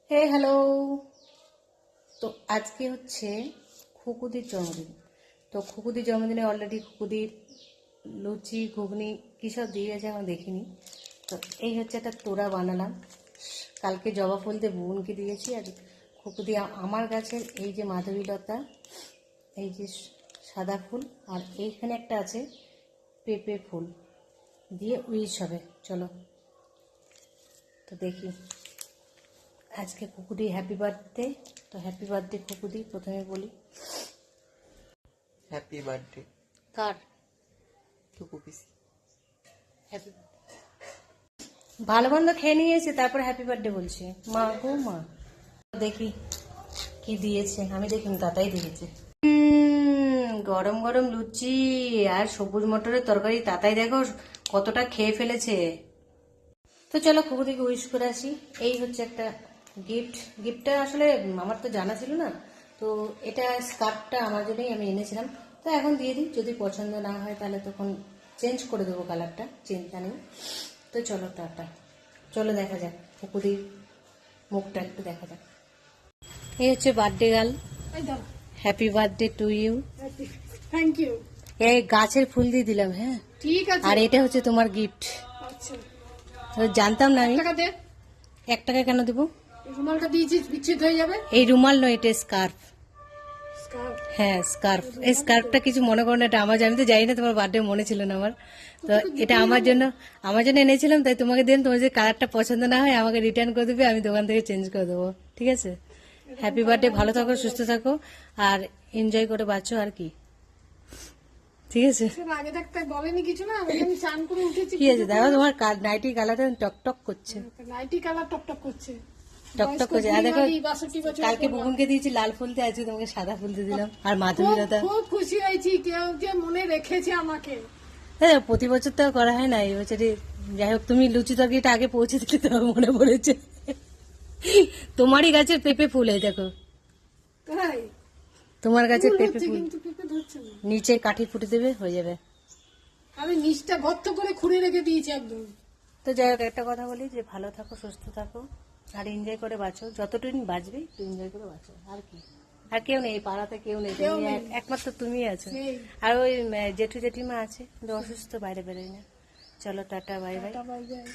হে hello. তো আজকে হচ্ছে খুকুদির জন্মদিন। তো খুকুদির জন্মদিনে অলরেডি খুকুদির লুচি ঘুগনি কী সব দিয়ে গেছে এখন দেখিনি। তো এই হচ্ছে একটা তোড়া বানালাম, কালকে জবা ফুল দিয়ে বোনকে দিয়েছি। আর খুকুদি আমার গাছের এই যে মাধবীলতা, এই যে সাদা ফুল, আর এইখানে একটা আছে পেঁপে ফুল দিয়ে উইশ হবে। চলো তো দেখি। আজকে কুকুদি হ্যাপি বার্থডে। তো হ্যাপি বার্থডে কুকুদি, প্রথমে বলি হ্যাপি বার্থডে কার টুকু পিসি। হ্যাপি ভালো মন্দ খেয়ে নিয়েছে, তারপর হ্যাপি বার্থডে বলছে। মা গো মা, দেখি কি দিয়েছে। আমি দেখিনি, তাতাই দিয়েছে। গরম গরম লুচি আর সবুজ মটরের তরকারি। তাতাই দেখো কতটা খেয়ে ফেলেছে। তো চলো কুকুদিকে উইশ করে আসি। এই হচ্ছে একটা গিফট। গিফটটা আসলে আমার তো জানা ছিল না, তো এটা স্কার্ফটা আমার জন্যই আমি এনেছিলাম। তো এখন দিয়ে দিই, যদি পছন্দ না হয় তাহলে তখন চেঞ্জ করে দেবো কালারটা, চিন্তা নেই। তো চলো টাটা, চলো দেখা যাক কুকুদির মুখটা একটু দেখা যাক। এই হচ্ছে birthday girl. Happy birthday to you. Thank you. এই গাছের ফুল দিয়ে দিলাম। হ্যাঁ ঠিক আছে। আর এটা হচ্ছে তোমার গিফট। আচ্ছা, জানতাম না আমি। টাকা দে। 1 টাকা কেন দেবো? রুমালটা দিয়েছিস, বিচ্ছেদ হয়ে যাবে। এই রুমাল নয়, এটা স্কার্ফ। স্কার্ফ। হ্যাঁ স্কার্ফ। এই স্কার্ফটা কিছু মনে করো না, এটা আমার, আমি তো জানি না তোমার বার্থডে মনে ছিল না আমার। তো এটা আমার জন্য এনেছিলাম, তাই তোমাকে দিন। তোমার যদি কালারটা পছন্দ না হয় আমাকে রিটার্ন করে দেবে, আমি দোকান থেকে চেঞ্জ করে দেবো, ঠিক আছে? হ্যাপি বার্থডে, ভালো থাকো, সুস্থ থাকো, আর এনজয় করে বাঁচো, আর কি, ঠিক আছে? আগে থাকতে বলেনি কিছু না, আমি চান করে উঠেছি। কি আছে দেখো, তোমার নাইটি কালারটা টকটক করছে। নাইটি কালার টকটক করছে। টকটক করছে। আর দেখো 62 বছর কালকে বুবুনকে দিয়েছি লাল ফুল দিয়ে, আজকে তোমাকে সাদা ফুল দিয়ে দিলাম। আর মাধবীলতা, খুব খুশি হয়েছি, কেউ যে মনে রেখেছে আমাকে। হ্যাঁ প্রতি বছর তো করা হয় না, এই বছরই যাই হোক। তুমি লুচি তরকারিটা আগে পৌঁছে দিলে তো মনে পড়েছে। তোমারই গাছের পেঁপে ফুল, এই দেখো তাই তোমার গাছের পেঁপে হচ্ছে, ফুল। কিন্তু পেঁপে ধরছে না। নিচে কাঠি ফুটে দেবে, হয়ে যাবে। আমি নিচটা গর্ত করে খুঁড়ে রেখে দিয়েছি একদম। তো যাই হোক, একটা কথা বলি যে ভালো থাকো, সুস্থ থাকো, আর এনজয় করে বাঁচো। যতটুকু বাঁচবে একটু এনজয় করে বাঁচো, আর কি। আর কেউ নেই পাড়াতে, কেউ নেই, তুমি একমাত্র তুমি আছো। সেই। আর ওই জেঠু জেঠিমা আছে, কিন্তু অসুস্থ, বাইরে বেরোয় না। চলো tata, bye bye. Bye bye.